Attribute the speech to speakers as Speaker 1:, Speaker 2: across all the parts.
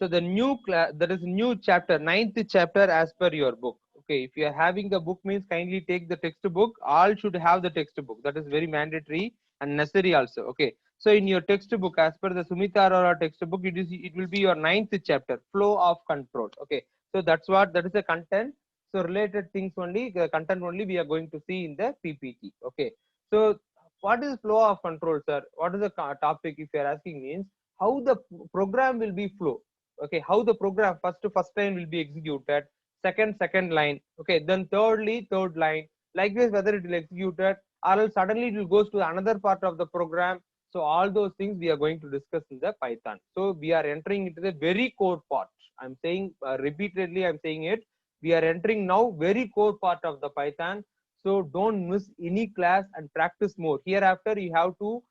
Speaker 1: So the new class, there is new chapter, ninth chapter as per your book. Okay, if you are having the book means kindly take the textbook. All should have the textbook. That is very mandatory and necessary also. Okay, so in your textbook, as per the Sumita Arora textbook, it will be your ninth chapter, flow of control. Okay, so that is the content. So related things only, the content only we are going to see in the PPT. Okay, so what is flow of control, sir? What is the topic? If you are asking means how the program will be flow. Okay, how the program first line will be executed, second line, okay, then third line, likewise whether it will executed or else suddenly it will goes to another part of the program. So all those things we are going to discuss in the Python. So we are entering into the very core part. I'm saying repeatedly, I'm saying it, we are entering now very core part of the Python. So don't miss any class and practice more. Hereafter you have to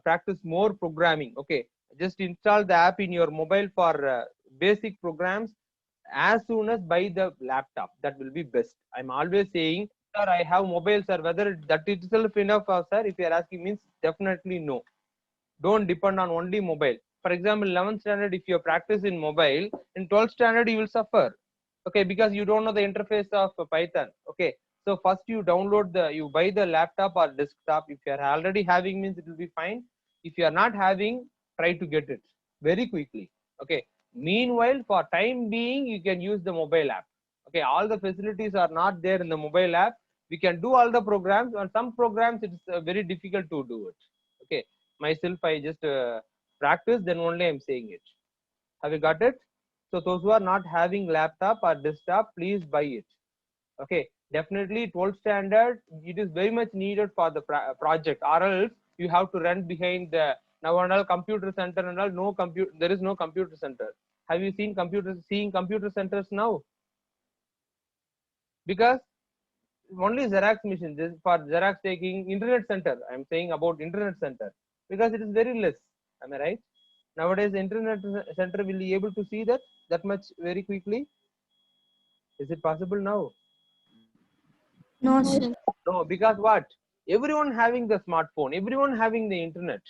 Speaker 1: practice more programming. Okay, just install the app in your mobile for basic programs as soon as buy the laptop. That will be best. I'm always saying, sir, I have mobile, sir. Whether that itself enough, sir, if you are asking means definitely no. Don't depend on only mobile. For example, 11th standard, if you practice in mobile, in 12th standard you will suffer. Okay, because you don't know the interface of Python. Okay, so first you buy the laptop or desktop. If you are already having means it will be fine. If you are not having, try to get it very quickly. Okay, meanwhile for time being you can use the mobile app. Okay, all the facilities are not there in the mobile app. We can do all the programs. On some programs it's very difficult to do it. Okay, myself I just practice, then only I'm saying it. Have you got it? So those who are not having laptop or desktop, please buy it. Okay, definitely 12th standard, it is very much needed for the project, or else you have to run behind the now and all computer center and all. No compute, there is no computer center. Have you seen computer centers now? Because only Xerox machine, this for Xerox taking. Internet center, I'm saying about internet center, because it is very less. Am I right? Nowadays internet center will be able to see that much very quickly. Is it possible now?
Speaker 2: No, sir.
Speaker 1: No, because what? Everyone having the smartphone, everyone having the internet.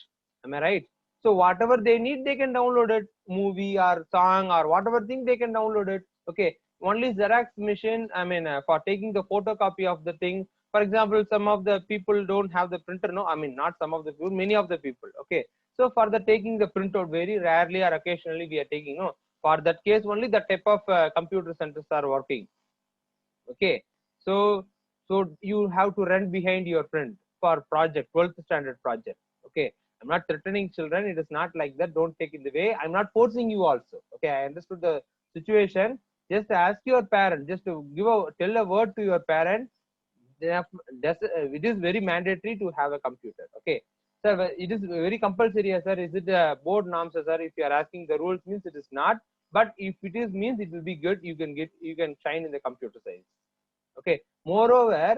Speaker 1: Am I right? So whatever they need, they can download it, movie or song or whatever thing they can download it. Okay. Only Xerox machine, I mean, for taking the photocopy of the thing. For example, some of the people don't have the printer. No, I mean, not some of the people, many of the people. Okay. So for the taking the printout, very rarely or occasionally we are taking. No, for that case only the type of computer centers are working. Okay, so you have to run behind your friend for project, 12th standard project. Okay, I'm not threatening children, it is not like that, don't take it the way, I'm not forcing you also. Okay, I understood the situation. Just ask your parent, just to tell a word to your parent. It is very mandatory to have a computer. Okay, sir, it is very compulsory, sir. Is it a board norms, sir? If you are asking the rules means it is not, but if it is means it will be good, you can shine in the computer science. Okay, moreover,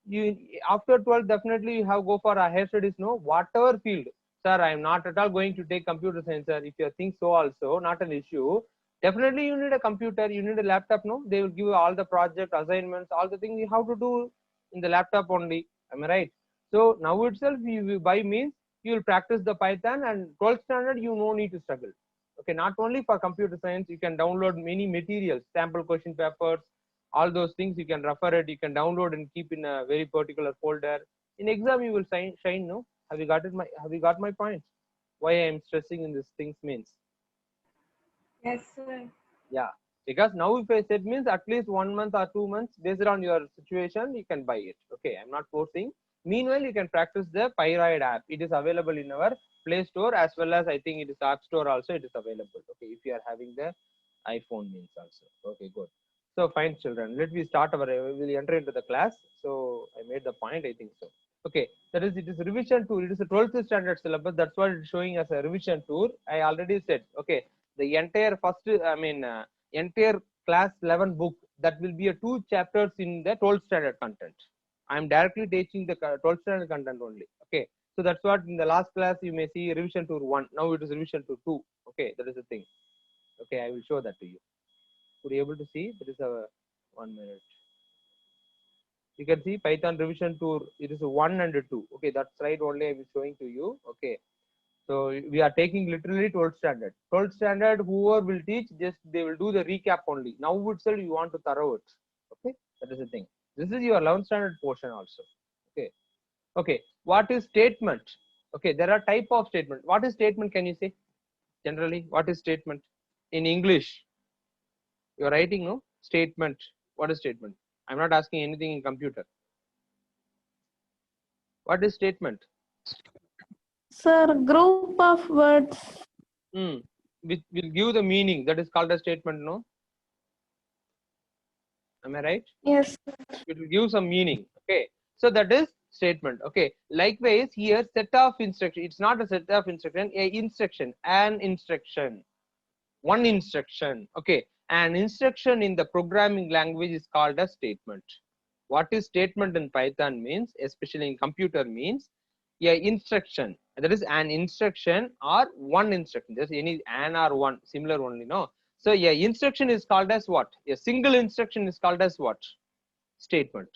Speaker 1: you after 12 definitely you have go for a higher studies, no, whatever field. Sir, I am not at all going to take computer science, sir. If you think so also, not an issue. Definitely you need a computer, you need a laptop, no, they will give you all the project assignments, all the things you have to do in the laptop only. Am I right? So now itself you will buy means you will practice the Python, and 12th standard you no need to struggle. Okay, not only for computer science, you can download many materials, sample question papers, all those things you can refer it, you can download and keep in a very particular folder. In exam you will shine, no. Have you got my point? Why I am stressing in these things means,
Speaker 2: Yes, sir.
Speaker 1: yeah, because now if I said means at least 1 month or 2 months based on your situation you can buy it. Okay, I'm not forcing. Meanwhile you can practice the Pyroid app. It is available in our Play Store, as well as I think it is App Store also, it is available. Okay, if you are having the iPhone means also. Okay, good. So fine, children, let me start our, we will enter into the class. So I made the point, I think so. Okay, that is, it is revision tour, it is a 12th standard syllabus, that's what it's showing as a revision tour. I already said. Okay, the entire first, I mean, entire class 11 book, that will be a 2 chapters in the 12th standard content. I'm directly teaching the 12th standard content only. Okay, so that's what in the last class you may see revision tour 1, now it is revision tour 2. Okay, that is the thing. Okay, I will show that to you. Could you able to see? There is a 1 minute. You can see Python revision tour. It is 1 and 2. Okay, that's right. Only I am showing to you. Okay, So we are taking literally 12th standard. 12th standard, whoever will teach, just they will do the recap only. Now itself you want to thorough it. Okay, that is the thing. This is your 11th standard portion also. Okay. Okay. What is statement? Okay, there are type of statement. What is statement? Can you say generally? What is statement in English? You are writing no statement. What is statement? I'm not asking anything in computer. What is statement?
Speaker 2: Sir, group of words.
Speaker 1: Which will give the meaning. That is called a statement. No, am I right?
Speaker 2: Yes.
Speaker 1: It will give some meaning. Okay, so that is statement. Okay, likewise here set of instruction. It's not a set of instruction. A instruction, an instruction, one instruction. Okay, an instruction in the programming language is called a statement. What is statement in Python means, especially in computer, means a instruction. That is an instruction or one instruction. There's any an or one, similar only. No. So a instruction is called as what? A single instruction is called as what? Statement.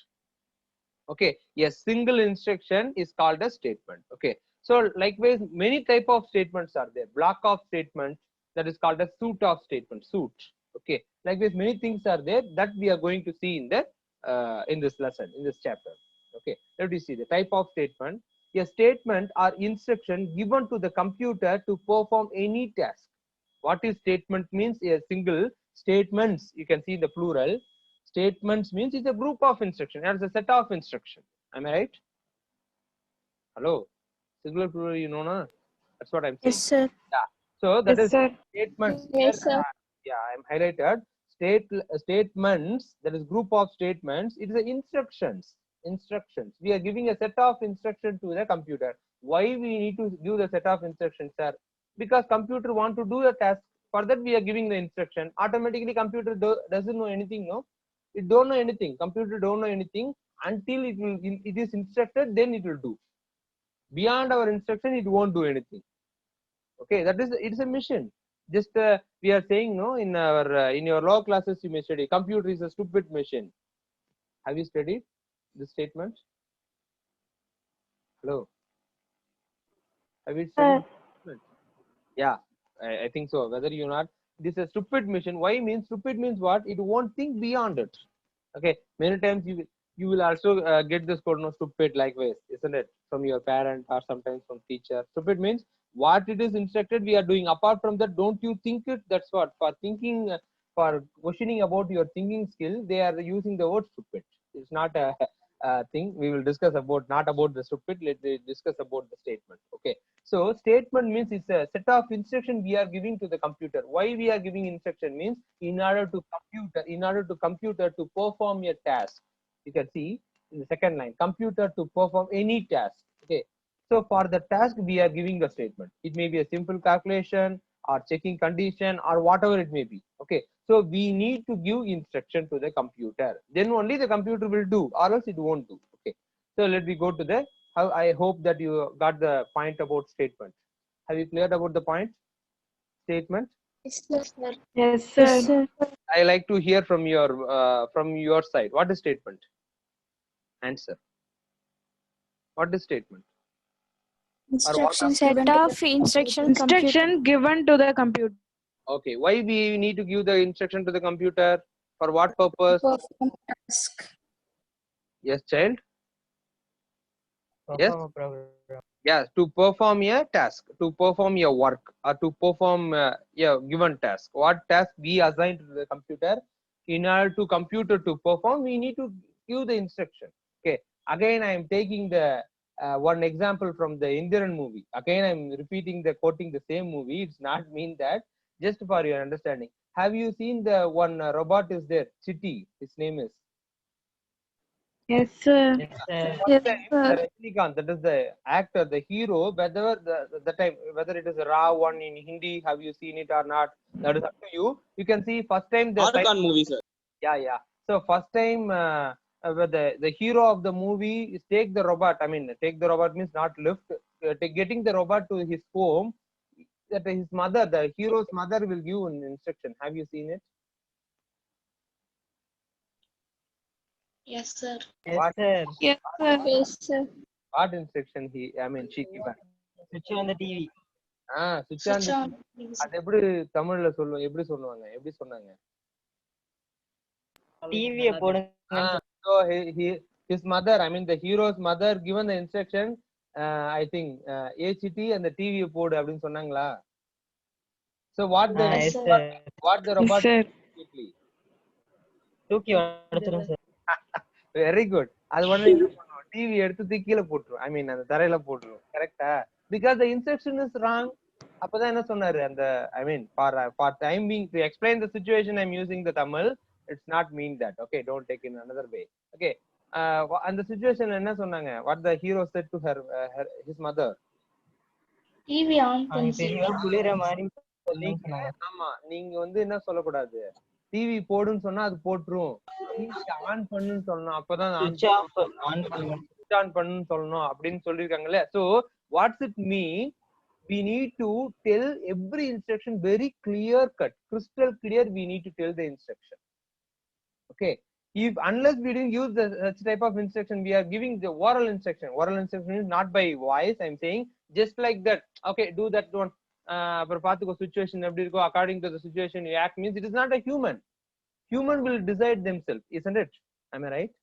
Speaker 1: Okay, a single instruction is called a statement. Okay, so likewise many type of statements are there. Block of statement, that is called a suit of statement. Suit. Okay, likewise many things are there that we are going to see in this lesson, in this chapter. Okay, let me see the type of statement. A statement or instruction given to the computer to perform any task. What is statement means? A single statements, you can see the plural. Statements means it's a group of instruction, it's a set of instruction. Am I right? Hello, singular plural, you know, na? That's what I'm saying.
Speaker 2: Yes, sir.
Speaker 1: Yeah. So that
Speaker 2: Yes,
Speaker 1: is
Speaker 2: sir.
Speaker 1: statements.
Speaker 2: Yes,
Speaker 1: Here,
Speaker 2: sir.
Speaker 1: yeah, I'm highlighted. Statements. That is group of statements. It is the instructions. Instructions. We are giving a set of instruction to the computer. Why we need to give the set of instructions, sir? Because computer want to do the task. For that we are giving the instruction. Automatically computer doesn't know anything. No, it don't know anything. Computer don't know anything until it is instructed. Then it will do. Beyond our instruction, it won't do anything. Okay, that is, it's a mission. Just we are saying no in our in your law classes you may study computer is a stupid machine. Have you studied this statement? Hello, have you studied this statement? Yeah, I think so. Whether you not, this is a stupid mission. Why means stupid means what? It won't think beyond it. Okay, many times you will also get this code no stupid likewise, isn't it? From your parent or sometimes from teacher. Stupid means what it is instructed we are doing. Apart from that, don't you think it? That's what for thinking, for questioning about your thinking skill. They are using the word stupid. It's not a thing. We will discuss about not about the stupid. Let's discuss about the statement. Okay. So statement means it's a set of instruction we are giving to the computer. Why we are giving instruction means in order to computer to perform a task. You can see in the second line, computer to perform any task. Okay. So for the task we are giving a statement. It may be a simple calculation or checking condition or whatever it may be. Okay. So we need to give instruction to the computer. Then only the computer will do, or else it won't do. Okay. So let me go to the how. I hope that you got the point about statement. Have you cleared about the point? Statement.
Speaker 2: Yes, sir.
Speaker 3: Yes, sir.
Speaker 2: Yes, sir.
Speaker 1: I like to hear from your side. What is statement? Answer. What is statement?
Speaker 2: Instructions
Speaker 3: Set
Speaker 2: given to
Speaker 3: of instruction given to the computer.
Speaker 1: Okay. Why we need to give the instruction to the computer? For what purpose?
Speaker 2: perform task.
Speaker 1: Yes, child.
Speaker 4: Perform
Speaker 1: Yes.
Speaker 4: a program.
Speaker 1: Yes, to perform a task, to perform a work, or to perform a given task. What task we assign to the computer? In order to computer to perform, we need to give the instruction. Okay. Again, I am taking the one example from the Indian movie. Again, I am repeating the quoting the same movie. It's not mean that, just for your understanding. Have you seen the one robot is there? Chitty. His name is.
Speaker 3: Yes, sir.
Speaker 4: Yes, sir.
Speaker 2: Yes,
Speaker 1: The
Speaker 2: sir.
Speaker 1: Rajinikanth, that is the actor, the hero, whether the time, whether it is a raw one in Hindi, have you seen it or not? That is up to you. You can see first time the
Speaker 5: Arkan movie, sir.
Speaker 1: yeah. So first time the hero of the movie is take the robot. I mean, take the robot means not lift. Getting the robot to his home, that his mother, the hero's mother, will give an instruction. Have you seen it?
Speaker 2: Yes, sir.
Speaker 4: Yes,
Speaker 1: What?
Speaker 4: sir.
Speaker 3: Yes, sir.
Speaker 2: Yes, sir.
Speaker 1: What instruction she given?
Speaker 4: Switch on the TV.
Speaker 1: switch on
Speaker 2: Switch
Speaker 1: the
Speaker 2: on, please.
Speaker 1: அது எப்படி தமிழ்ல சொல்லுவோம், எப்படி சொல்லுவாங்க, எப்படி சொன்னாங்க?
Speaker 5: டிவியை போடுங்க.
Speaker 1: So his mother, I mean the hero's mother given the instruction, I think ACT and the TV போடு அப்படின்னு சொன்னாங்களா? So what the
Speaker 2: Yes, sir.
Speaker 1: robot
Speaker 3: sir.
Speaker 1: did quickly?
Speaker 5: தூக்கி உடைச்சிரும் சார்.
Speaker 1: Very good. அது உடனே என்ன பண்ணுவோம், டிவி எடுத்து தூக்கி கீழே போட்டுரும், ஐ மீன் அந்த தரையில போட்டுரும். கரெக்டா? Because the instruction is wrong. அப்பதான் என்ன சொன்னாரு அந்த, I mean for time being to explain the situation I am using the Tamil, it's not mean that. Okay, don't take in another way. Okay, அந்த சிச்சுவேஷன்ல என்ன சொன்னாங்க, what the hero said to his mother?
Speaker 2: TV on பண்ணி
Speaker 5: தெளிவா குளிர மாதிரி சொன்னாங்க.
Speaker 1: ஆமா, நீங்க வந்து என்ன சொல்லக்கூடாது, டிவி போடுன்னு சொன்னா அது போட்டுரும், ஆன் பண்ணுன்னு சொல்லணும், அப்பதான்
Speaker 5: சுவிட்ச் ஆஃப் ஆன் பண்ணுங்க.
Speaker 1: ஆன் பண்ணுன்னு சொல்லணும் அப்படின்னு சொல்லிருக்காங்கல்ல. So what's it mean, we need to tell every instruction very clear cut, crystal clear. We need to tell the instruction. Okay, if unless we didn't use the such type of instruction, we are giving the oral instruction. Oral instruction is not by voice, I'm saying, just like that. Okay, do that one. அப்புறம் பாத்துக்கோ situation எப்படி இருக்கோ, according to the situation you act, means it is not a human will decide themselves, isn't it? Am I right?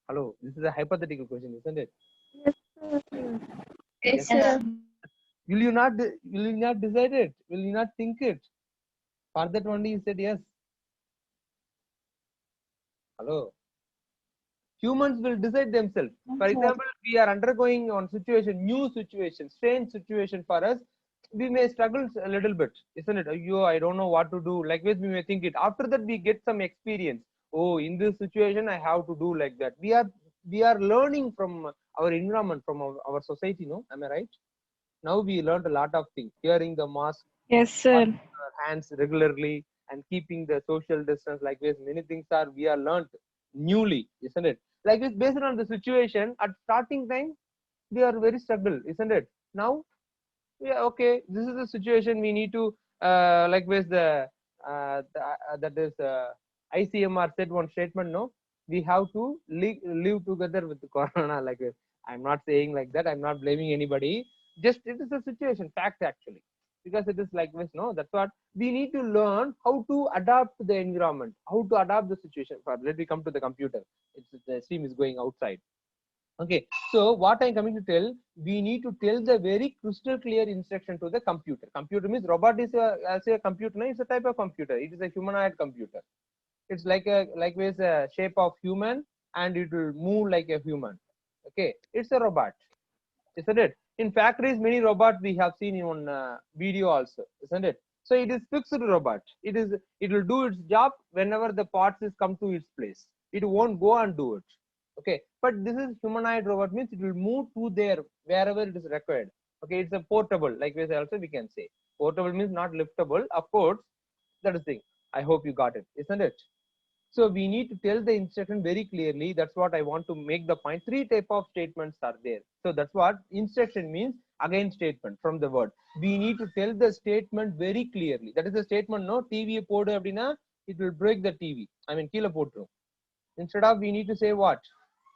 Speaker 1: Hello, this is a hypothetical question, isn't it?
Speaker 2: Yes, sir.
Speaker 1: Will you not decide it? Will you not think it? For that only you said yes. Hello, humans will decide themselves. For example, we are undergoing on situation, new situation, strange situation for us, we may struggle a little bit, isn't it? Ayyo, I don't know what to do, like this we may think it. After that we get some experience. Oh, in this situation I have to do like that. We are learning from our environment, from our society, no? Am I right? Now we learned a lot of things, wearing the mask,
Speaker 3: Yes, sir.
Speaker 1: our hands regularly, and keeping the social distance, like this many things are we are learned newly, isn't it? Like this, based on the situation at starting time we are very struggle, isn't it? Now, yeah, okay, this is the situation, we need to like with that is ICMR said one statement, no, we have to live together with the corona, like this. I'm not saying like that, I'm not blaming anybody, just it is a situation, fact actually, because it is like this, no, that's what we need to learn, how to adapt to the environment, how to adapt the situation. Let me come to the computer, the stream is going outside. Okay, so what I'm coming to tell, we need to tell the very crystal clear instruction to the computer. Computer means robot is as a computer, no? It's a type of computer, it is a humanoid computer. It's like with a shape of human, and it will move like a human. Okay, it's a robot, isn't it? In factories many robots we have seen in one video also, isn't it? So it is fixed robot, it will do its job whenever the parts is come to its place, it won't go and do it. Okay, but this is humanoid robot, means it will move to there wherever it is required. Okay, it's a portable, like this also we can say. Portable means not liftable, of course, that is the thing. I hope you got it, isn't it? So we need to tell the instruction very clearly, that's what I want to make the point. 3 type of statements are there. So that's what instruction means, again statement from the word. We need to tell the statement very clearly. That is the statement, no, TV podu abdina, it will break the TV, I mean keela potrum. Instead of, we need to say what,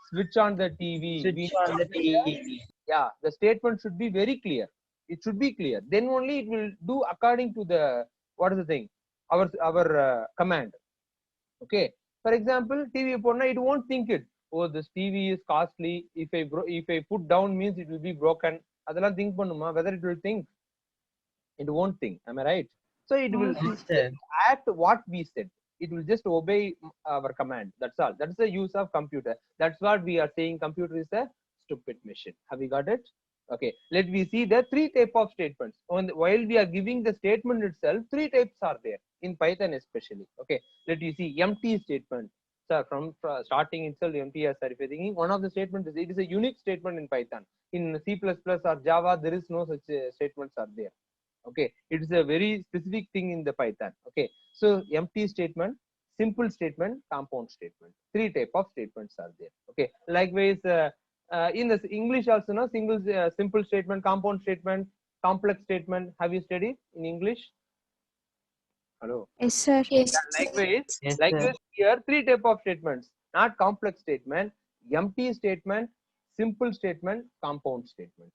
Speaker 1: switch on the TV.
Speaker 5: Switch on the TV.
Speaker 1: Yeah, the statement should be very clear, it should be clear, then only it will do according to the, what is the thing, our command. Okay, for example, TV podna, it won't think it, oh this TV is costly, if I put down means it will be broken, adala think pannuma, whether it will think, it won't think. Am I right? So it will act what we said, it will just obey our command, that's all. That's the use of computer, that's what we are saying, computer is a stupid machine. Have we got it? Okay, let me see the 3 type of statements. While we are giving the statement itself, 3 types are there in Python especially. Okay, let you see empty statement. So from starting itself, empty as if you're thinking, one of the statements is, it is a unique statement in Python. In C++ or Java, there is no such statements are there. Okay, it is a very specific thing in the Python. Okay, so empty statement, simple statement, compound statement, 3 type of statements are there. Okay, likewise in the English also, no, simple statement, compound statement, complex statement. Have you studied in English? Hello.
Speaker 2: Yes, sir. Yes.
Speaker 1: Likewise,
Speaker 5: Yes,
Speaker 1: likewise here 3 type of statements, not complex statement, empty statement, simple statement, compound statement.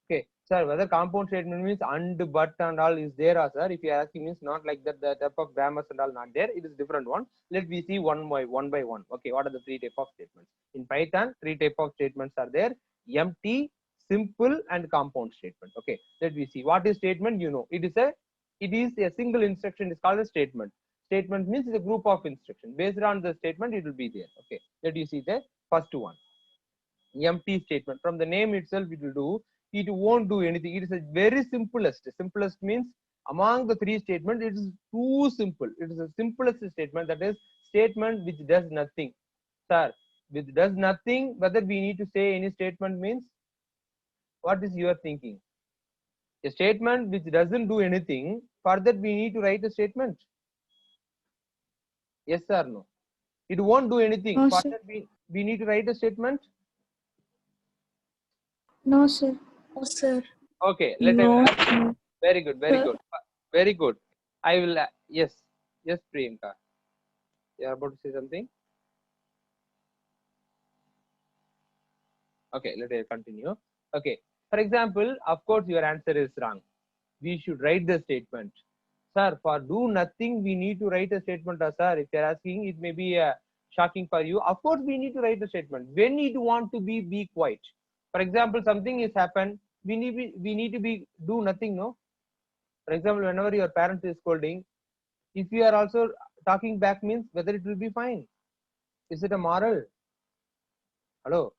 Speaker 1: Okay, Sir, whether compound statement means and, but and all is there, sir? If you are asking means not like that, the type of grammars and all not there. It is different one. Let me see one by one. Okay, what are the three type of statements? In Python, three type of statements are there: empty, simple, and compound statement. Okay, let me see. What is statement? You know, it is a single instruction. It's called a statement. Statement means it's a group of instruction. Based on the statement, it will be there. Okay, let you see the first one. Empty statement. From the name itself, it will do. It won't do anything. It is a very simplest. Simplest means among the three statements, it is too simple. It is the simplest statement. That is statement which does nothing. Sir, which does nothing. Whether we need to say any statement means, what is your thinking? A statement which doesn't do anything. For that, we need to write a statement. Yes or no? It won't do anything.
Speaker 2: No,
Speaker 1: For
Speaker 2: sir.
Speaker 1: that, we need to write a statement.
Speaker 2: No, sir. No, sir.
Speaker 1: Okay, let
Speaker 3: No,
Speaker 1: us.
Speaker 3: sir.
Speaker 1: Very good, very
Speaker 2: Sir.
Speaker 1: good, very good. I will. Yes, yes, Priyanka. You are about to say something. Okay, let us continue. Okay, for example, of course, your answer is wrong. We should write the statement. Sir, for do nothing, we need to write a statement, sir. If you're asking, it may be shocking for you. Of course, we need to write a statement. When it want to be quiet. For example, something is happened. We need to be do nothing, no? For example, whenever your parent is scolding, if you are also talking back means whether it will be fine. Is it a moral? Hello?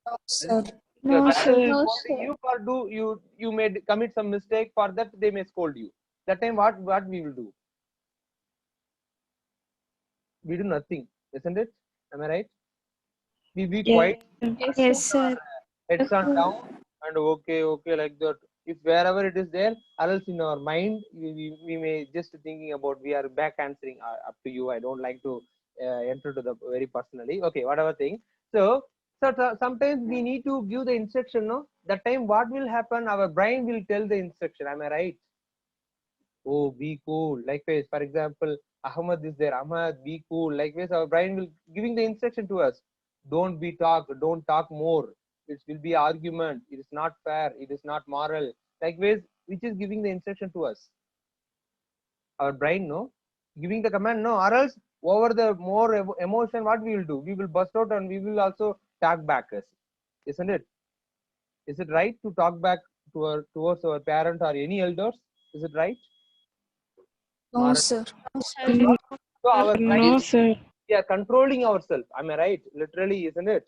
Speaker 2: No, sir.
Speaker 1: Your
Speaker 3: No,
Speaker 1: parent
Speaker 3: sir.
Speaker 1: is
Speaker 2: No,
Speaker 1: scolding
Speaker 2: sir.
Speaker 1: you for you may commit some mistake, for that they may scold you. That time what we will do? We do nothing, isn't it? Am I right? We be quiet,
Speaker 2: Yes,
Speaker 3: Yes,
Speaker 2: sir.
Speaker 3: sir.
Speaker 1: heads on down, and okay like that. If wherever it is there, or else in our mind, we may just thinking about, we are back answering, up to you. I don't like to enter to the very personally. Okay, whatever thing. So sometimes we need to give the instruction. No, that time what will happen? Our brain will tell the instruction. Am I right? Oh, be cool. Likewise, for example, Ahmad is there. Ahmad, be cool. Likewise, our brain will giving the instruction to us. Don't talk more. It will be argument. It is not fair. It is not moral. Likewise, which is giving the instruction to us. Our brain, no, giving the command, no, or else over the more emotion, what we will do? We will burst out and we will also talk back us, isn't it? Is it right to talk back towards our parent or any elders? Is it right?
Speaker 2: No,
Speaker 1: Moral.
Speaker 2: sir.
Speaker 1: So our brain,
Speaker 3: No, sir.
Speaker 1: we are controlling ourselves. Am I right? Literally, isn't it?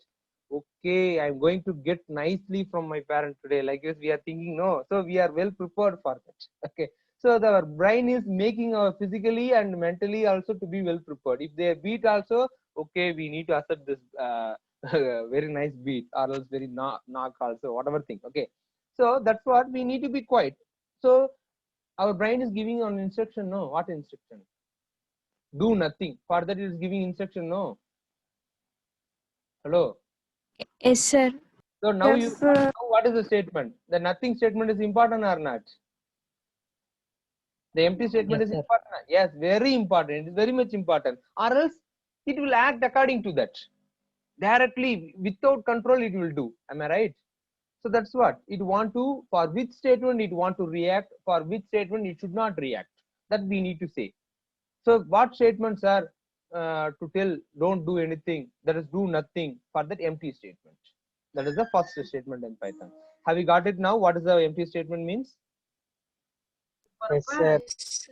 Speaker 1: Okay, I'm going to get nicely from my parent today. Like this, we are thinking, no. So we are well prepared for that. Okay. So our brain is making our physically and mentally also to be well prepared. If they beat also, okay, we need to accept this very nice beat, or else very knock also, whatever thing. Okay. So that's what we need to be quiet. So our brain is giving an instruction. No, what instruction? Do nothing. For that, it is giving instruction. No. Hello.
Speaker 2: Yes, sir.
Speaker 1: So now
Speaker 3: Yes, sir.
Speaker 1: what is the statement? The nothing statement is important or not? The empty statement
Speaker 5: Yes,
Speaker 1: is
Speaker 5: sir.
Speaker 1: important. Yes, very important. It is very much important. Or else it will act according to that. Directly, without control, it will do. Am I right? So that's what it want to, for which statement it want to react, for which statement it should not react. That we need to say. So what statements are to tell don't do anything, that is do nothing, for that empty statement. That is the first statement in Python. Have you got it now? What is the empty statement means?
Speaker 5: Yes, sir.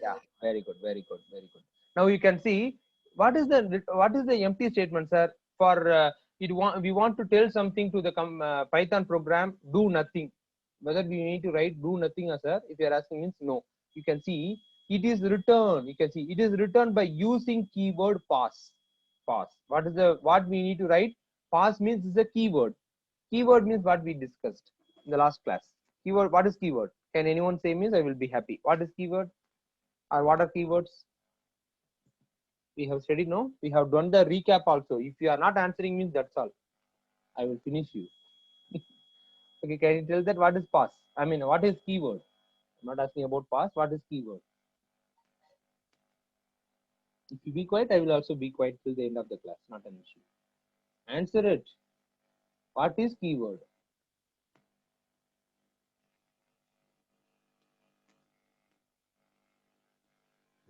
Speaker 1: Yeah, very good, very good, very good. Now you can see what is the empty statement, sir? For we want to tell something to the Python program, do nothing. Whether we need to write do nothing, sir? If you are asking means no. You can see it is written. You can see it is written by using keyword pass. Pass. What we need to write? Pass means is a keyword. Keyword means what we discussed in the last class. Keyword. What is keyword? Can anyone say means I will be happy. What is keyword? Or what are keywords? We have studied, no? We have done the recap also. If you are not answering means that's all. I will finish you. Okay, can you tell that what is pass? I mean, what is keyword? I'm not asking about pass. What is keyword? If you be quiet, I will also be quiet till the end of the class. Not an issue. Answer it. What is keyword?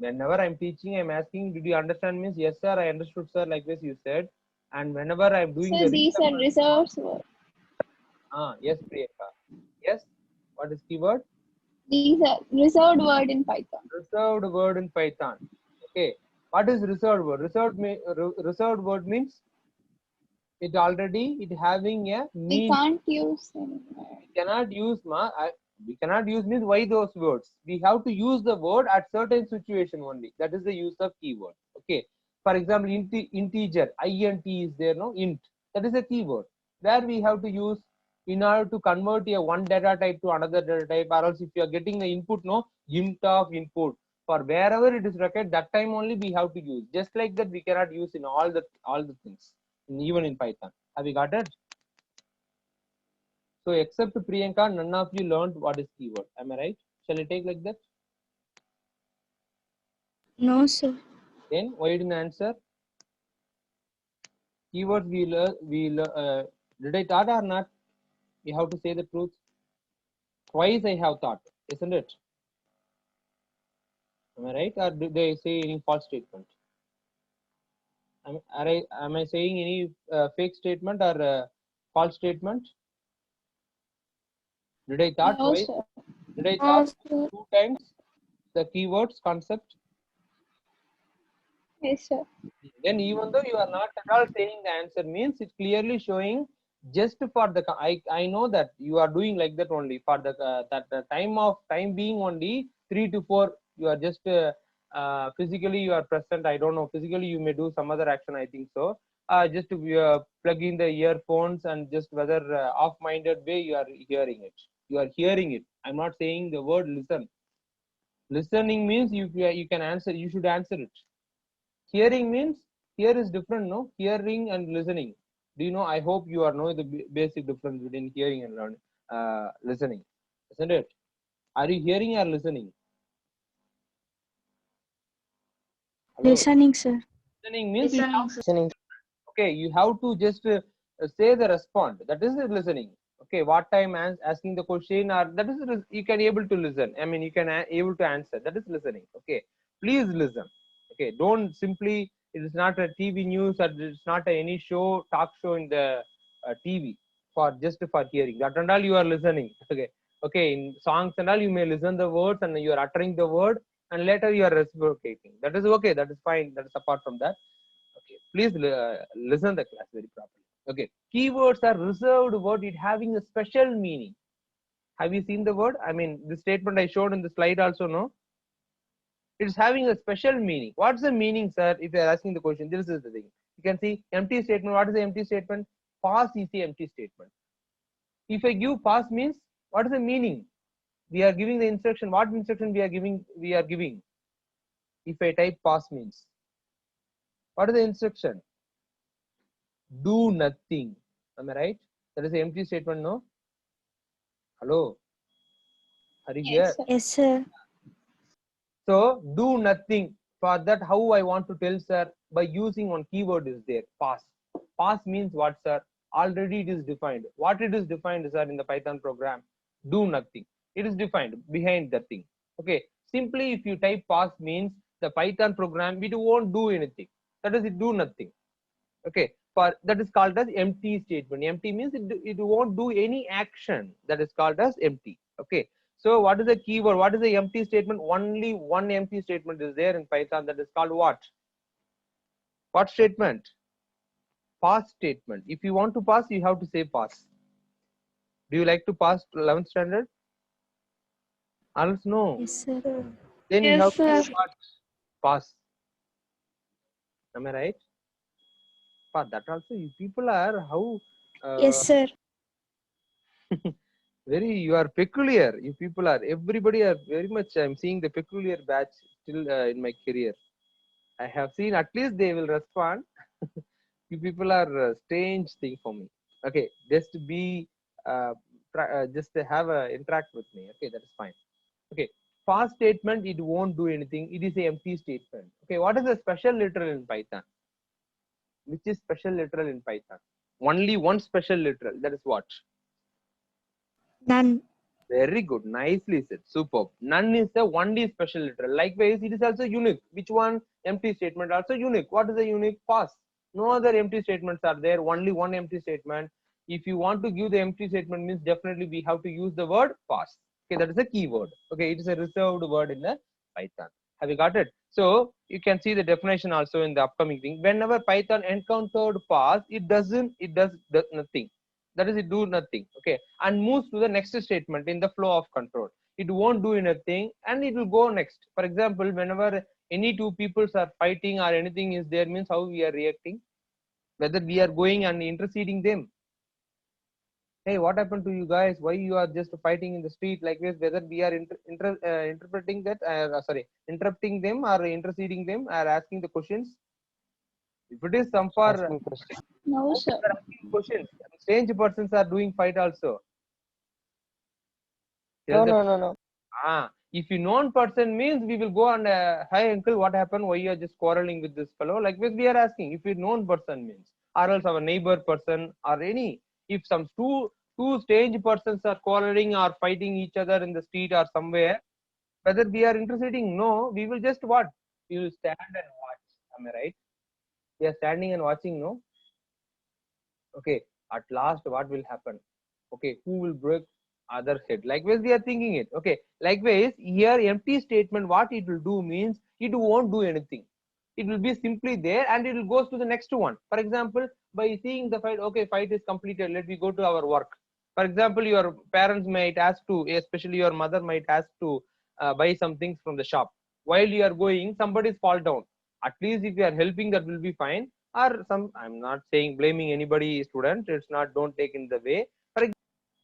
Speaker 1: Whenever I'm teaching, I'm asking, did you understand? Means yes, sir, I understood, sir. Like this, you said. And whenever I'm doing
Speaker 2: Sir,
Speaker 1: the
Speaker 2: these are reserved words.
Speaker 1: yes, Priyanka. Yes. What is keyword?
Speaker 2: These are reserved word in Python.
Speaker 1: Reserved word in Python. Okay. What is reserved word? Reserved word means it having a
Speaker 2: We
Speaker 1: meaning.
Speaker 2: can't use anywhere.
Speaker 1: We cannot use we cannot use means why those words. We have to use the word at certain situation only. That is the use of keyword. Okay. For example, integer int is there, no, int. That is a keyword where we have to use in order to convert a one data type to another data type, or else if you are getting the input, no, int of input, for wherever it is required, that time only we have to use. Just like that, we cannot use in all the things, even in Python. Have you got it? So except Priyanka, none of you learned what is keyword. Am I right? Shall I take like that?
Speaker 2: No, sir.
Speaker 1: Then why didn't answer? Keywords did I thought or not? You have to say the truth. Twice I have thought, isn't it? Am I right? Or did they say any false statement? Am I saying any fake statement or false statement? Did I thought
Speaker 2: No,
Speaker 1: twice?
Speaker 2: sir.
Speaker 1: Did I
Speaker 2: No,
Speaker 1: thought
Speaker 2: sir.
Speaker 1: 2 times the keywords concept?
Speaker 2: Yes, sir.
Speaker 1: Then even though you are not at all saying the answer, means it's clearly showing just for the I know that you are doing like that only for the time being only 3 to 4 you are just physically you are present. I don't know, physically you may do some other action, I think so. Just to plug in the earphones and just whether off-minded way you are hearing it. You are hearing it. I'm not saying the word listen. Listening means you can answer. You should answer it. Hearing means here is different, no? Hearing and listening. Do you know? I hope you are know the basic difference between hearing and listening, isn't it? Are you hearing or listening? Hello?
Speaker 2: Listening, sir.
Speaker 1: Listening means you have,
Speaker 5: Listening.
Speaker 1: okay. You have to just say the response. That is the listening. Okay, what time asking the question, or that is you can able to listen. I mean, you can able to answer. That is listening. Okay, please listen. Okay, don't simply. It is not a TV news or it's not any show, talk show in the TV for just for hearing. That and all you are listening. Okay, okay. In songs and all you may listen the words and you are uttering the word and later you are reciprocating. That is okay. That is fine. That is apart from that. Okay, please listen the class very properly. Okay, keywords are reserved word. It having a special meaning. Have you seen the word? I mean, the statement I showed in the slide also, no? It's having a special meaning. What's the meaning, sir? If you're asking the question, this is the thing. You can see empty statement. What is the empty statement? Pass is the empty statement. If I give pass means, what is the meaning? We are giving the instruction. What instruction we are giving? We are giving. If I type pass means, what is the instruction? Do nothing. Am I right? That is the empty statement, no? Hello? Are you here?
Speaker 2: Yes, sir. Yes, sir.
Speaker 1: So do nothing. For that, how I want to tell, sir, by using one keyword is there, pass. Pass means what, sir? Already it is defined. What it is defined, sir, in the Python program? Do nothing. It is defined behind that thing. Okay. Simply if you type pass means the Python program, it won't do anything. That is, it do nothing. Okay. For that is called as empty statement. Empty means it won't do any action. That is called as empty. Okay. So what is the keyword? What is the empty statement? Only one empty statement is there in Python. That is called what? What statement? Pass statement. If you want to pass, you have to say pass. Do you like to pass 11th standard? Else no.
Speaker 2: Yes, sir.
Speaker 1: Then you
Speaker 3: Yes,
Speaker 1: have to
Speaker 3: sir.
Speaker 1: say what? Pass. Am I right? For that also, you people are how
Speaker 2: Yes, sir.
Speaker 1: very you are peculiar. You people are everybody are very much. I'm seeing the peculiar batch still in my career. I have seen at least they will respond. You people are a strange thing for me. Okay, just be just to have a interact with me. Okay, that is fine. Okay, pass statement it won't do anything. It is an empty statement. Okay, what is the special literal in Python? Which is special literal in Python? Only one special literal. That is what?
Speaker 2: None.
Speaker 1: Very good. Nicely said. Superb. None is the only special literal. Likewise, it is also unique. Which one? Empty statement also unique. What is the unique? Pass. No other empty statements are there. Only one empty statement. If you want to give the empty statement, means definitely we have to use the word pass. Okay, that is a key word. Okay, it is a reserved word in the Python. Have you got it? So you can see the definition also in the upcoming thing. Whenever Python encountered pass, it does nothing. That is, it do nothing. Okay, and moves to the next statement in the flow of control. It won't do anything and it will go next. For example, whenever any two peoples are fighting or anything is there, means how we are reacting, whether we are going and interceding them. Hey, what happened to you guys? Why you are just fighting in the street like this? Whether we are interpreting that, interrupting them or interceding them or asking the questions. If it is some for
Speaker 5: Asking question.
Speaker 2: No, sir.
Speaker 1: asking questions, strange persons are doing fight also.
Speaker 5: No,
Speaker 1: Tell them,
Speaker 5: no, no, no.
Speaker 1: if you known person means we will go and hi uncle, what happened? Why you are just quarreling with this fellow? Like this we are asking. If you known person means, or else our neighbor person or any. If some two strange persons are quarreling or fighting each other in the street or somewhere, whether we are interceding, no, we will just what? We will stand and watch. Am I right? We are standing and watching, no? Okay. At last, what will happen? Okay, who will break other head? Likewise, we are thinking it. Okay, likewise, here empty statement, what it will do means it won't do anything. It will be simply there and it will go to the next one. For example, by seeing the fight, okay, fight is completed, let me go to our work. For example, your parents might ask to, especially your mother might ask to buy some things from the shop. While you are going, somebody's fall down. At least if you are helping, that will be fine. Or some, I'm not saying blaming anybody, student, it's not, don't take in the way.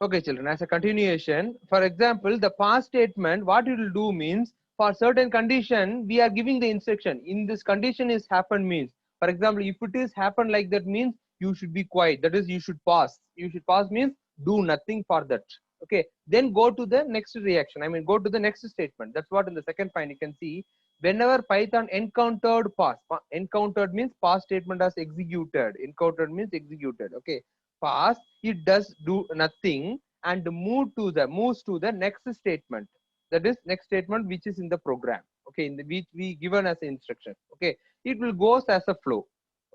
Speaker 1: Okay, children, as a continuation, for example, the past statement, what it will do means, for certain condition, we are giving the instruction. In this condition is happened means, for example, if it is happened like that means, you should be quiet. That is, you should pause. You should pause means do nothing for that. Okay, then go to the next reaction. I mean, go to the next statement. That's what in the second point you can see. Whenever Python encountered past, encountered means past statement as executed. Encountered means executed. Okay, past, it does do nothing and moves to the next statement. That is next statement which is in the program. Okay, in the which we given as instruction. Okay, it will goes as a flow.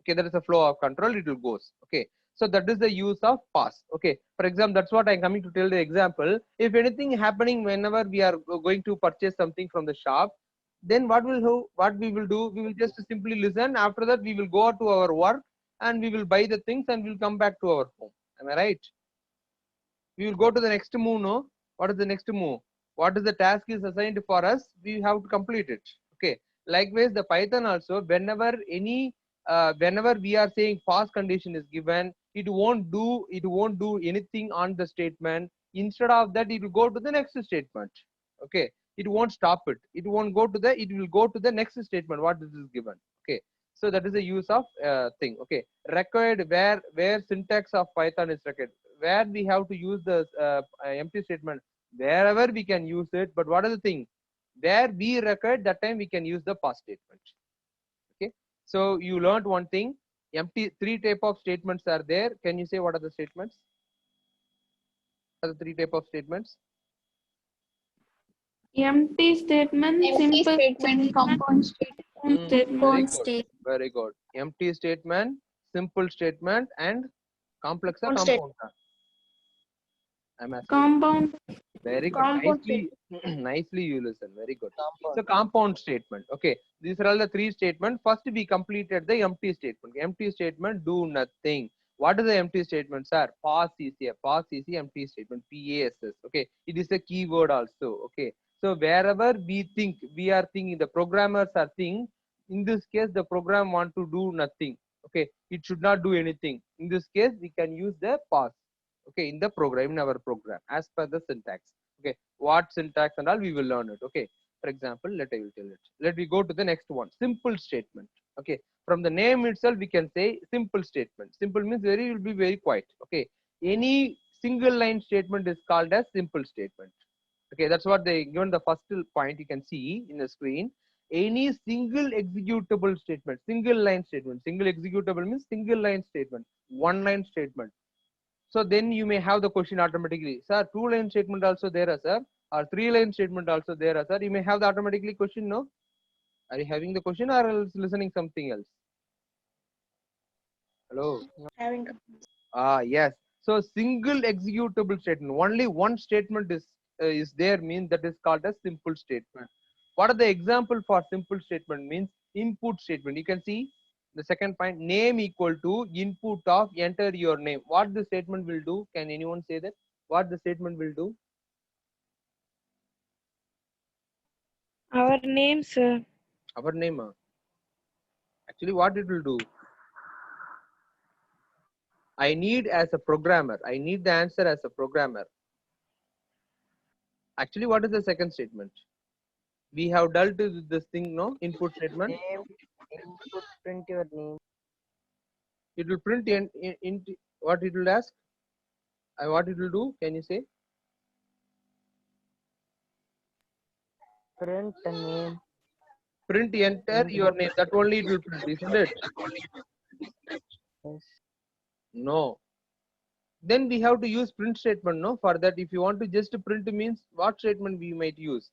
Speaker 1: Okay, there is a flow of control, it will goes. Okay, so that is the use of pass. Okay, for example, that's what I'm coming to tell the example. If anything happening whenever we are going to purchase something from the shop, then what we will do, we will just simply listen. After that, we will go to our work and we will buy the things and we'll come back to our home. Am I right? We will go to the next move. No, what is the next move? What is the task is assigned for us? We have to complete it. Okay. Likewise, the Python also, whenever whenever we are saying past condition is given, it won't do anything on the statement. Instead of that, it will go to the next statement. Okay, it won't stop it. It won't go to the. It will go to the next statement. What this is given. Okay, so that is the use of thing. Okay, required where syntax of Python is required. Where we have to use the empty statement. Wherever we can use it. But what is the thing? Where we required that time we can use the past statement. Okay, so you learned one thing. Empty, three type of statements are there. Can you say what are the statements? What are the three type of statements?
Speaker 3: Empty statement,
Speaker 2: Empty
Speaker 3: simple
Speaker 2: statement, compound statement,
Speaker 1: Very
Speaker 2: compound
Speaker 1: good.
Speaker 2: state,
Speaker 1: Very good. Empty statement, simple statement, and complex or
Speaker 2: compound
Speaker 1: compound. I'm asking.
Speaker 3: compound.
Speaker 1: Very good.
Speaker 2: compound
Speaker 1: Nicely, nicely you listen. Very good.
Speaker 5: Compound.
Speaker 1: So compound statement. Okay. These are all the three statements. First we completed the empty statement. Empty statement do nothing. What is the empty statement, sir? Pass is here. Pass is the empty statement. PASS. Okay. It is a keyword also. Okay. So wherever we are thinking, the programmers are thinking, in this case, the program want to do nothing. Okay. It should not do anything. In this case, we can use the pass. Okay, in the program, in our program, as per the syntax. Okay, what syntax and all we will learn it. Okay, for example, I will tell it. Let me go to the next one. Simple statement. Okay, from the name itself, we can say simple statement. Simple means will be very quiet. Okay, any single line statement is called as simple statement. Okay, that's what they given the first point you can see in the screen. Any single executable statement, single line statement. Single executable means single line statement, one line statement. So then you may have the question automatically. Sir, 2-line statement also there, sir, or 3-line statement also there, sir. You may have the automatically question, no? Are you having the question or else listening something else? Hello.
Speaker 2: Having
Speaker 1: Yes. So single executable statement. Only one statement is there means that is called a simple statement. What are the example for simple statement means input statement? You can see the second point, name equal to input of enter your name. What the statement will do? Can anyone say that? What the statement will do?
Speaker 3: Our name, sir.
Speaker 1: Our name. Actually, what it will do? I need as a programmer. I need the answer as a programmer. Actually, what is the second statement? We have dealt with this thing, no? Input statement.
Speaker 5: Name, input, print your name.
Speaker 1: It will print in what it will ask. What it will do? Can you say?
Speaker 5: Print the name.
Speaker 1: Print enter your name. That only it will print, isn't it?
Speaker 5: Yes.
Speaker 1: No. Then we have to use print statement, no? For that, if you want to just print means what statement we might use?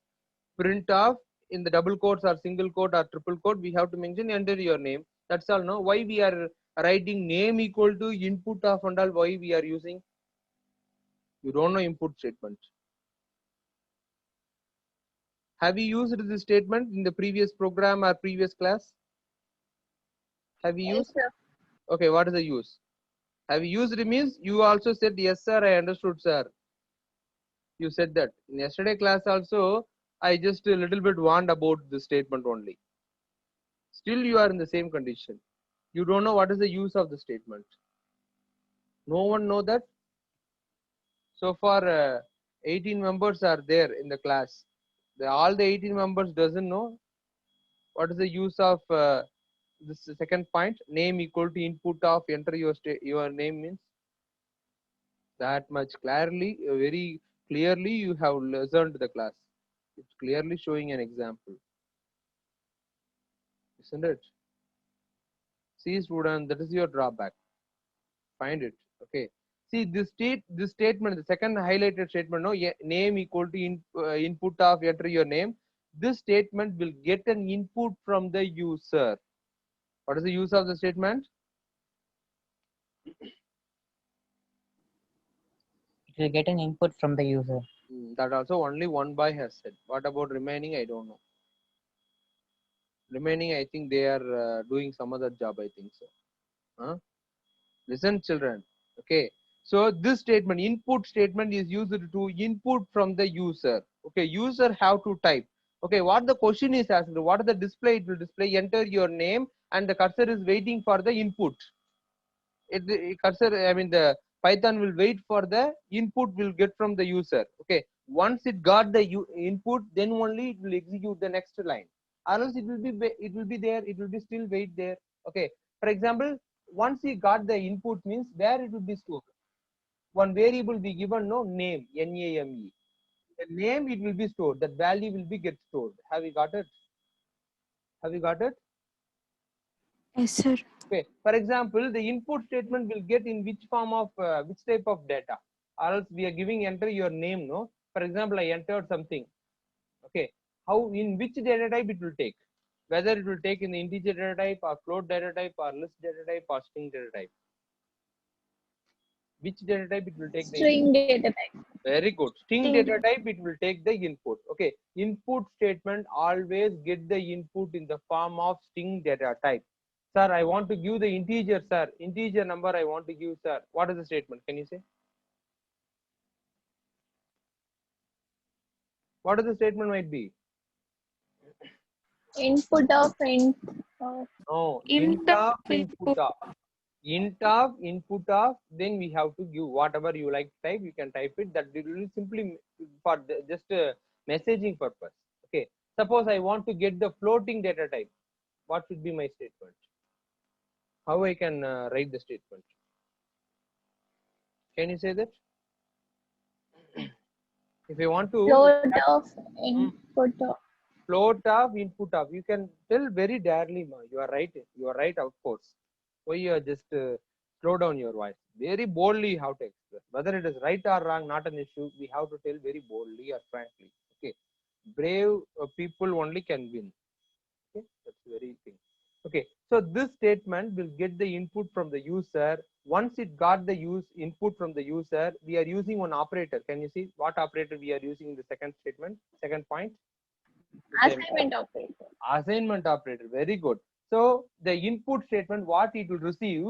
Speaker 1: Print of in the double quotes or single quote or triple quote, we have to mention enter your name. That's all, no? Why we are writing name equal to input of and all? Why we are using? You don't know input statement. Have you used this statement in the previous program or previous class? Have you
Speaker 2: yes,
Speaker 1: used?
Speaker 2: sir.
Speaker 1: Okay, what is the use? Have you used it means you also said yes sir, I understood sir. You said that. In yesterday class also, I just a little bit warned about this statement only. Still you are in the same condition. You don't know what is the use of the statement. No one know that. So far 18 members are there in the class. All the 18 members doesn't know what is the use of this second point, name equal to input of enter your name means. That much clearly, very clearly you have listened to the class. It's clearly showing an example, isn't it? See student, that is your drawback. Find it. Okay. See this statement, the second highlighted statement, no, name equal to input of enter your name. This statement will get an input from the user. What is the use of the statement?
Speaker 6: It will get an input from the user.
Speaker 1: That also only one boy has said. What about remaining? I don't know. Remaining, I think they are doing some other job. I think so. Huh? Listen, children. Okay. So this statement, input statement, is used to input from the user. Okay. User have to type. Okay. What the question is asked? What are the display? It will display. Enter your name, and the cursor is waiting for the input. Cursor. I mean the Python will wait for the input will get from the user. Okay. Once it got the input, then only it will execute the next line. Or else it will be there. It will be still wait there. Okay. For example, once you got the input means where it will be stored. One variable be given, no, name, name. The name it will be stored. That value will be get stored. Have you got it? Have you got it?
Speaker 2: Yes, sir.
Speaker 1: Okay. For example, the input statement will get in which form of which type of data. Or else we are giving enter your name, no. For example, I entered something. Okay. How in which data type it will take? Whether it will take in the integer data type or float data type or list data type or string data type. Which data type it will take?
Speaker 2: String data type.
Speaker 1: Very good. String
Speaker 2: String
Speaker 1: data type it will take the input. Okay. Input statement always get the input in the form of string data type. Sir, I want to give the integer, sir. Integer number I want to give, sir. What is the statement? Can you say? What is the statement might be?
Speaker 2: Input of int.
Speaker 1: No.
Speaker 3: Int
Speaker 1: Int of
Speaker 3: of
Speaker 1: input of. Int of input of. Then we have to give whatever you like to type. You can type it. That will simply for just messaging purpose. Okay. Suppose I want to get the floating data type. What should be my statement? How I can write the statement? Can you say that? If you want to
Speaker 2: Float of input of.
Speaker 1: float of input of, you can tell very directly, ma. You are right. You are right, of course. Why you are just slow down your voice. Very boldly you have to express. Whether it is right or wrong, not an issue. We have to tell very boldly or frankly. Okay. Brave people only can win. Okay, that's the very thing. Okay, so this statement will get the input from the user. Once it got the input from the user, we are using one operator. Can you see what operator we are using in the second statement, second point?
Speaker 2: Assignment operator.
Speaker 1: Assignment operator. Very good. So the input statement, what it will receive,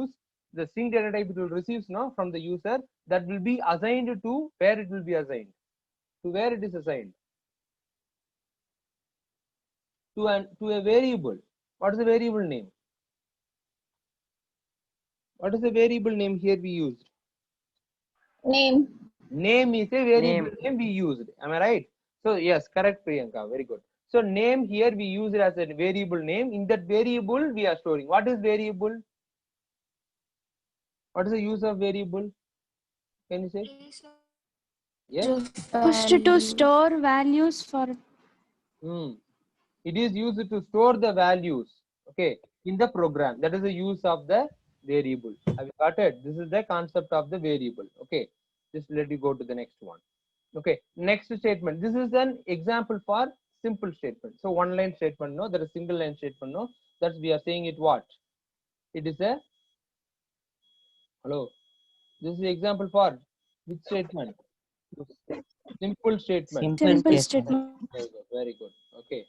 Speaker 1: the string data type it will receive now from the user, that will be assigned to where it will be assigned. To where it is assigned? To a variable. What is the variable name? What is the variable name here we used?
Speaker 2: Name.
Speaker 1: Name is a variable name we used. Am I right? So yes, correct, Priyanka. Very good. So name here we use it as a variable name. In that variable we are storing. What is variable? What is the use of variable? Can you say? Yes.
Speaker 7: Used to store values for
Speaker 1: It is used to store the values, okay, in the program. That is the use of the variable. Have you got it? This is the concept of the variable. Okay, just let you go to the next one. Okay, next statement. This is an example for simple statement. So one line statement, no, there is single line statement, no. That's we are saying it what? It is a hello. This is the example for which statement? Simple statement.
Speaker 7: simple statement.
Speaker 1: Very good. Okay.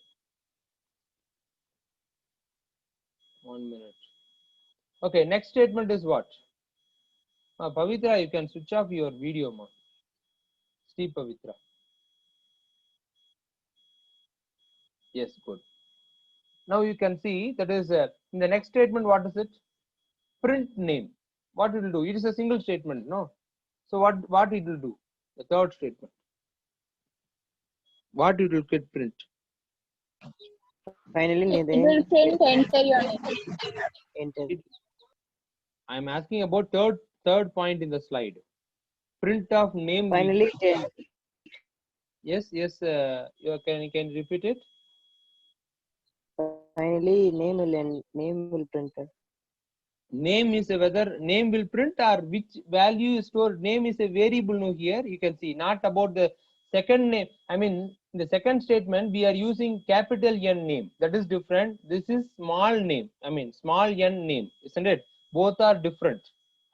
Speaker 1: 1 minute. Okay, next statement is what? Pavitra, you can switch off your video, ma. See Pavitra. Yes, good. Now you can see that is in the next statement. What is it? Print name. What it will do? It is a single statement, no? So what it will do? The third statement. What it will get print?
Speaker 5: Finally,
Speaker 2: It will print enter your name.
Speaker 5: enter.
Speaker 1: I am asking about third point in the slide. Print of name.
Speaker 5: Finally,
Speaker 1: Yes. You can repeat it.
Speaker 5: finally, name will print.
Speaker 1: Name is whether name will print or which value is stored. Name is a variable. No, here you can see not about the second name. I mean, in the second statement we are using capital N name. That is different. This is small name. I mean, small n name, isn't it? Both are different.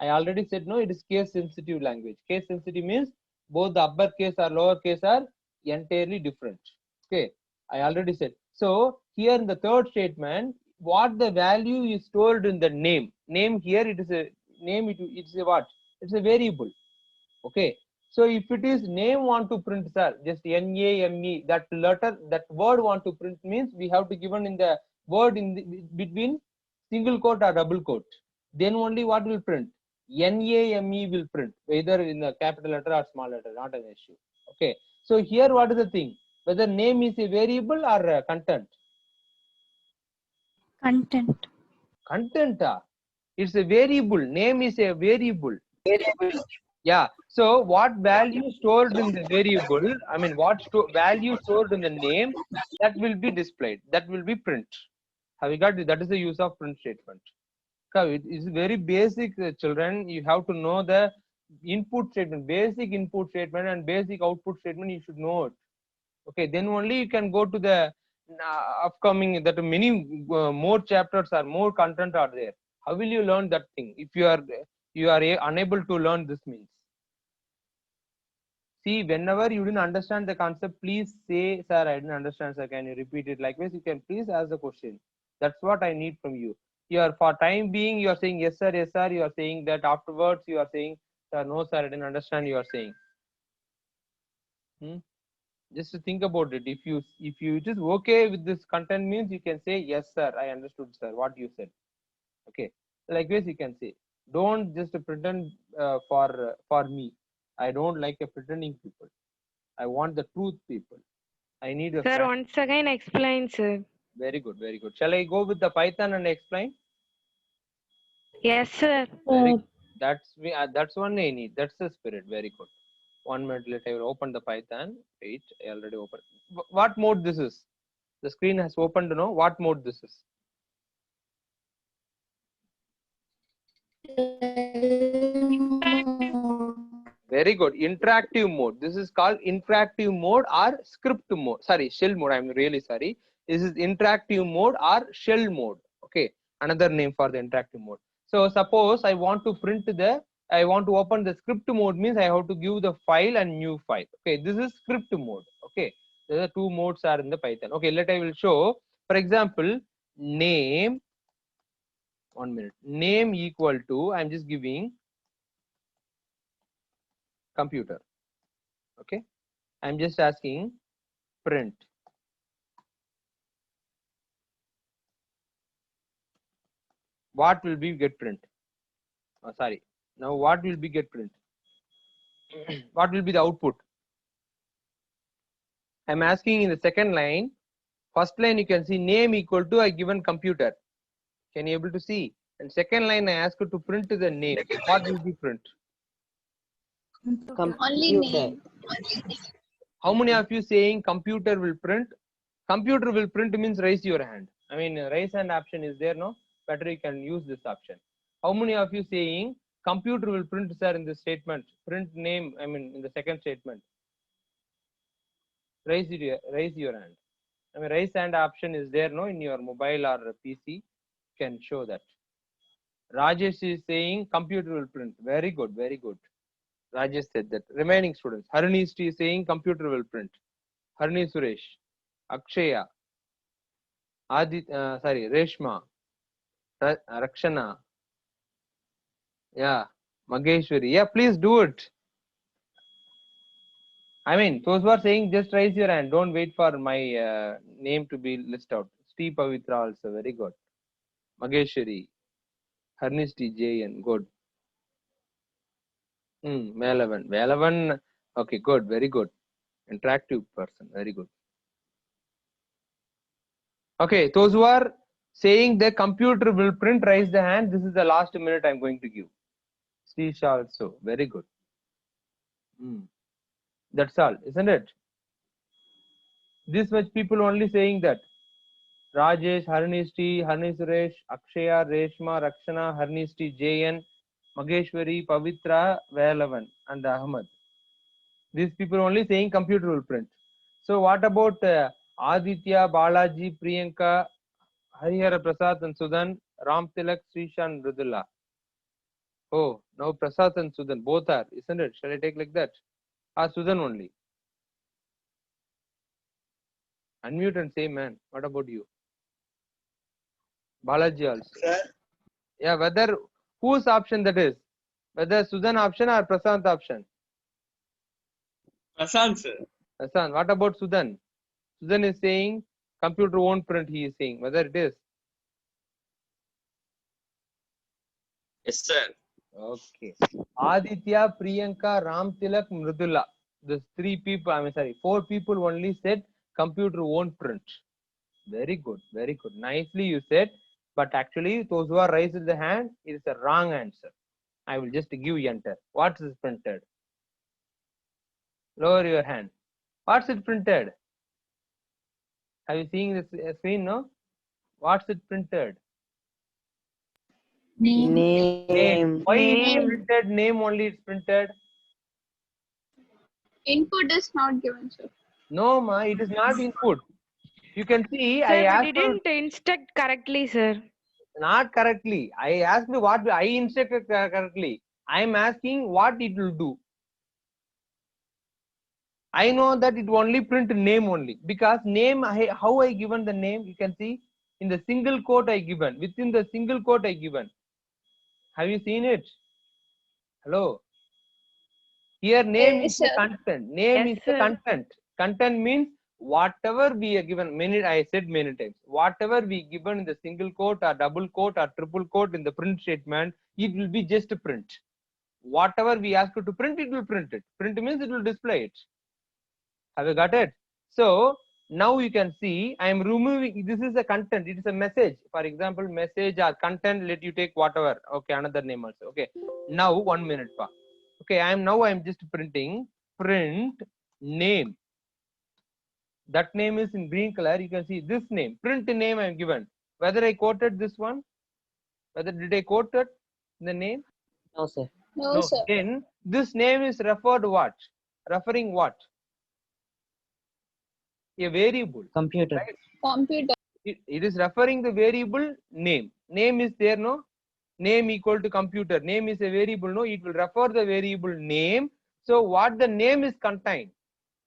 Speaker 1: I already said no. It is case sensitive language. Case sensitive means both the uppercase or lowercase are entirely different. Okay, I already said. So here in the third statement, what the value is stored in the name. Name here it is a name. It's a what? It's a variable. Okay. So if it is name want to print, sir, just NAME, that letter, that word want to print means we have to given in the word in the, between single quote or double quote. Then only what will print? NAME will print, either in the capital letter or small letter, not an issue. Okay. So here what is the thing? Whether name is a variable or content?
Speaker 7: Content.
Speaker 1: Content. It's a variable. Name is a variable. Yeah. So what value stored in the variable? I mean, what value stored in the name that will be displayed? That will be print. Have you got it? That is the use of print statement. It is very basic, children. You have to know the input statement, basic input statement and basic output statement. You should know it. Okay. Then only you can go to the upcoming that many more chapters or more content are there. How will you learn that thing if you are unable to learn this means? See, whenever you didn't understand the concept, please say, sir, I didn't understand, sir, can you repeat it? Likewise, you can please ask the question. That's what I need from you. You are, for time being, you are saying yes sir, yes sir. You are saying that afterwards you are saying, sir, no sir, I didn't understand. You are saying. Just to think about it. If you it is okay with this content means you can say yes sir, I understood sir what you said. Okay. Likewise, you can say, don't just pretend for me. I don't like a pretending people. I want the truth people. I need a
Speaker 3: Sir, once again explain, sir.
Speaker 1: Very good, very good. Shall I go with the Python and explain?
Speaker 3: Yes, sir.
Speaker 1: Very good. That's one I need. That's the spirit. Very good. 1 minute later, I will open the Python. Wait, I already opened. What mode this is? The screen has opened to know what mode this is. Very good. Interactive mode. This is called interactive mode or script mode. Sorry, shell mode. I'm really sorry. This is interactive mode or shell mode. Okay. Another name for the interactive mode. So suppose I want to I want to open the script mode means I have to give the file and new file. Okay. This is script mode. Okay. There are two modes are in the Python. Okay. I will show. For example, name. 1 minute. Name equal to, I'm just giving computer. Okay, I'm just asking print. What will be get print? Oh, sorry. Now what will be get print? What will be the output? I'm asking in the second line. First line you can see name equal to I given computer. Can you able to see? And second line I ask you to print the name. What will be print?
Speaker 2: Only name.
Speaker 1: How many of you saying computer will print? Computer will print means raise your hand. I mean raise hand option is there, no? Better you can use this option. How many of you saying computer will print, sir, in this statement? Print name, I mean in the second statement. Raise your hand. I mean raise hand option is there, no? In your mobile or PC, can show that. Rajesh is saying computer will print. Very good, very good. Rajesh said that. Remaining students. Harnish is saying computer will print. Harni Suresh, Akshaya, Reshma, Rakshana, yeah, Mageshwari. Yeah, please do it. I mean, those who are saying just raise your hand. Don't wait for my name to be listed out. Steve Pavitra also, very good. Mageshwari, Harnish TJN, good. Velavan, okay, good, very good. Interactive person, very good. Okay, those who are saying the computer will print, raise the hand. This is the last minute I'm going to give. Srisha also, very good. That's all, isn't it? This much people only saying that. Rajesh, Harnish T, Harni Suresh, Akshaya, Reshma, Rakshana, Harnish T, JN, Mageshwari, Pavitra, Velavan, and Ahmad. These people only saying computer will print. So what about Aditya, Balaji, Priyanka, Harihara Prasad and Sudan, Ram Tilak, Srisha and Mridula? Oh, now Prasad and Sudan, both are, isn't it? Shall I take like that? Sudan only. Unmute and say, man, what about you? Balaji also.
Speaker 8: Sir,
Speaker 1: Yeah, whether, whose option that is? Whether Sudan option or Prasad option?
Speaker 8: Prashant sir.
Speaker 1: Prasad, what about Sudan? Sudan is saying computer won't print, he is saying. Whether it is?
Speaker 8: Yes, sir.
Speaker 1: Okay. Aditya, Priyanka, Ram Tilak, Mridula. These three people, I mean, sorry, 4 people only said computer won't print. Very good, very good. Nicely you said, but actually those who are raised the hand, it is a wrong answer. I will just give enter. What is printed? Lower your hand. What's it printed? Have you seen this screen, no? What's it printed?
Speaker 5: Name.
Speaker 1: Why it is
Speaker 3: Name.
Speaker 1: printed? Name only it's printed.
Speaker 2: Input is not given, sir.
Speaker 1: No, ma, it is not input. You can see,
Speaker 3: Sir,
Speaker 1: I
Speaker 3: we
Speaker 1: asked you
Speaker 3: didn't instruct correctly, sir.
Speaker 1: not correctly. I asked you what I instructed correctly. I am asking what it will do. I know that it only print name only because name, how I given the name, you can see in the single quote I given, within the single quote I given. Have you seen it? Hello. Here name
Speaker 2: Yes,
Speaker 1: is the
Speaker 2: sir.
Speaker 1: content. Name
Speaker 3: Yes,
Speaker 1: is the
Speaker 3: sir.
Speaker 1: content. Content means whatever we are given. I said many times. Whatever we given in the single quote or double quote or triple quote in the print statement, it will be just a print. Whatever we ask you to print, it will print it. Print means it will display it. Have you got it? So now you can see I am removing. This is a content. It is a message. For example, message or content. Let you take whatever. Okay, another name also. Okay. Now 1 minute. Okay, I am just printing print name. That name is in green color. You can see this name. Print name I am given. Whether I quoted this one, whether did I quote it the name?
Speaker 5: No, sir.
Speaker 2: No,
Speaker 1: No.
Speaker 2: sir.
Speaker 1: Then this name is referred what? Referring what? A variable.
Speaker 6: Computer.
Speaker 1: Right?
Speaker 2: Computer.
Speaker 1: It is referring the variable name. Name is there, no? Name equal to computer. Name is a variable, no? It will refer the variable name. So what the name is contained?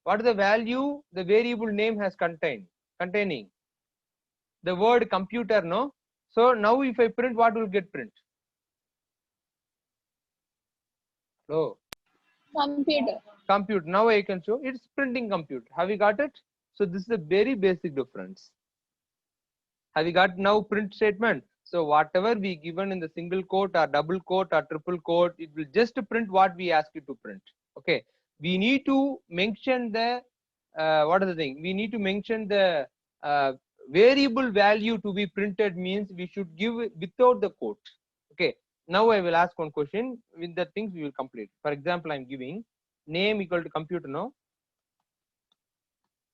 Speaker 1: What is the value the variable name has containing? The word computer, no? So now if I print, what will get print? Oh,
Speaker 2: Computer.
Speaker 1: compute. Now I can show it's printing compute. Have you got it? So this is a very basic difference. Have you got now print statement? So whatever we given in the single quote or double quote or triple quote, it will just print what we ask it to print. Okay. We need to mention the what is the thing? We need to mention the variable value to be printed means we should give it without the quote. Okay. Now I will ask one question. With the things we will complete. For example, I'm giving name equal to computer now.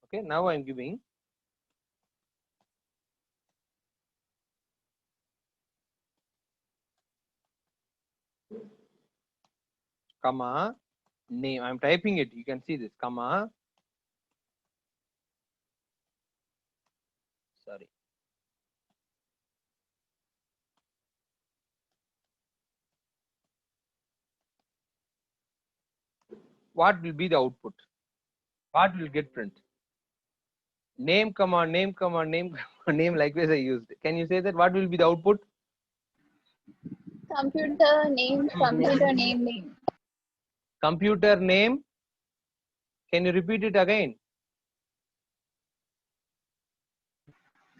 Speaker 1: Okay. Now I'm giving comma name. I'm typing it. You can see this comma. Sorry. What will be the output? What will get print? Name comma name comma name comma name. Likewise, I used. Can you say that? What will be the output?
Speaker 2: Computer name. Computer name. Name.
Speaker 1: Computer name. Can you repeat it again?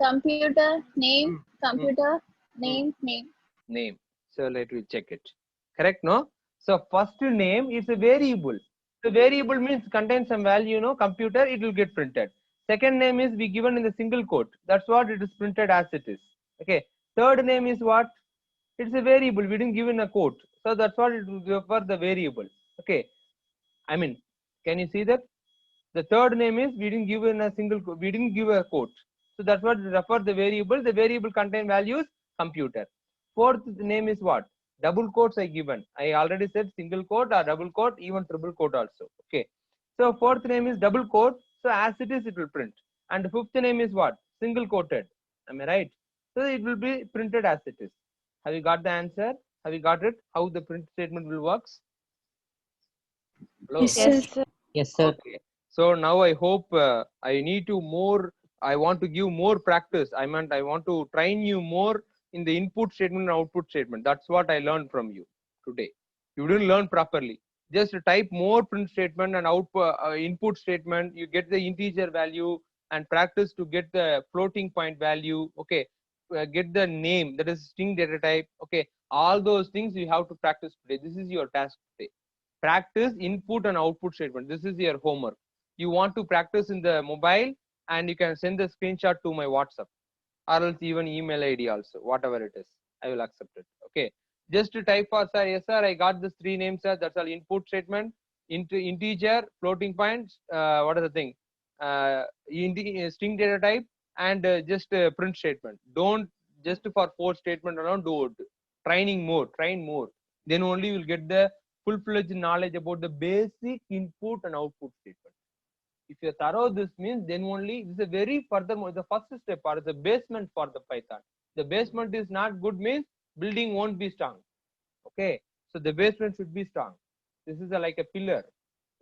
Speaker 2: Computer name. Computer name. Name.
Speaker 1: Name. So let me check it. Correct, no? So first name is a variable. The variable means contains some value, no? Computer, it will get printed. Second name is be given in the single quote. That's what it is printed as it is. Okay. Third name is what? It's a variable. We didn't give in a quote. So that's what it will give for the variable. Okay. I mean, can you see that? The third name is we didn't give in a single quote. We didn't give a quote. So that's what refer the variable. The variable contain values computer. Fourth name is what? Double quotes I given. I already said single quote or double quote, even triple quote also. Okay. So fourth name is double quote. So as it is, it will print. And the fifth name is what? Single quoted. Am I right? So it will be printed as it is. Have you got the answer? Have you got it? How the print statement will works? Hello?
Speaker 7: Yes, sir.
Speaker 3: Yes, sir.
Speaker 6: Yes, sir.
Speaker 1: Okay. So now I hope I need to more. I want to give more practice. I want to train you more in the input statement and output statement. That's what I learned from you today. You didn't learn properly. Just type more print statement and output input statement. You get the integer value and practice to get the floating point value. Okay. Get the name, that is string data type. Okay. All those things you have to practice today. This is your task today. Practice input and output statement. This is your homework. You want to practice in the mobile, and you can send the screenshot to my WhatsApp or else even email ID also, whatever it is. I will accept it. Okay. Just to type for sir, yes sir, I got this three names, sir. That's all input statement, integer, floating points, what is the thing? String data type and just print statement. Don't just for four statement alone, do it. Training more, train more. Then only you will get the full-fledged knowledge about the basic input and output statement. If you thorough this means, then only this is a very furthermore the first step or the basement for the Python. The basement is not good means building won't be strong. Okay, so the basement should be strong. This is like a pillar.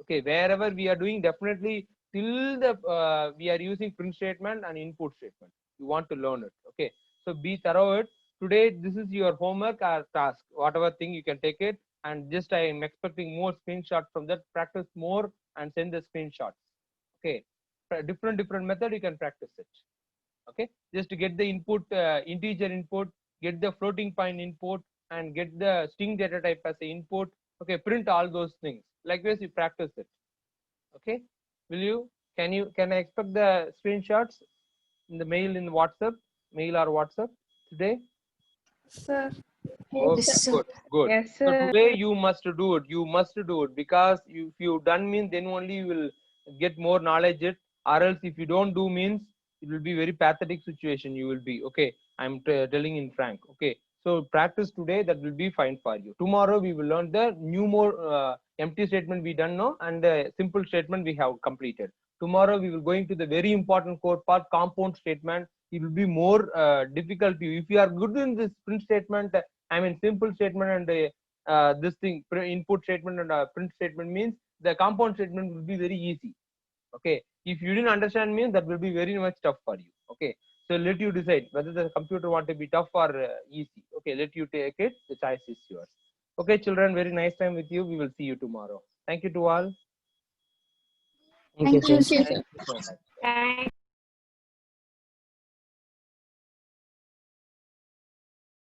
Speaker 1: Okay, wherever we are doing, definitely till the we are using print statement and input statement. You want to learn it. Okay, so be thorough it. Today this is your homework or task. Whatever thing you can take it, and just I am expecting more screenshots from that. Practice more and send the screenshots. Okay, different method you can practice it. Okay, just to get the input, integer input, get the floating point input, and get the string data type as the input. Okay, print all those things. Likewise, you practice it. Okay, will you? Can I expect the screenshots in the mail in WhatsApp, mail or WhatsApp today?
Speaker 3: Sir.
Speaker 1: Okay,
Speaker 2: Yes, sir.
Speaker 1: good.
Speaker 3: Yes,
Speaker 1: So
Speaker 3: sir.
Speaker 1: today you must do it. You must do it because if you done means then only you will get more knowledge. It or else if you don't do means it will be very pathetic situation. You will be okay. I'm telling in frank. Okay. So practice today, that will be fine for you. Tomorrow we will learn the more empty statement we done now, and the simple statement we have completed. Tomorrow we will going to the very important core part, compound statement. It will be more difficult to you. If you are good in this print statement, I mean simple statement, and this thing, input statement and print statement, means the compound statement will be very easy. Okay, if you didn't understand means that will be very much tough for you. Okay, so let you decide whether the computer want to be tough or easy. Okay, let you take it, the choice is yours. Okay children, very nice time with you. We will see you tomorrow. Thank you to all.
Speaker 5: Thank you, sir.
Speaker 2: Thank you, sir.
Speaker 1: Thank you so much.
Speaker 3: Thank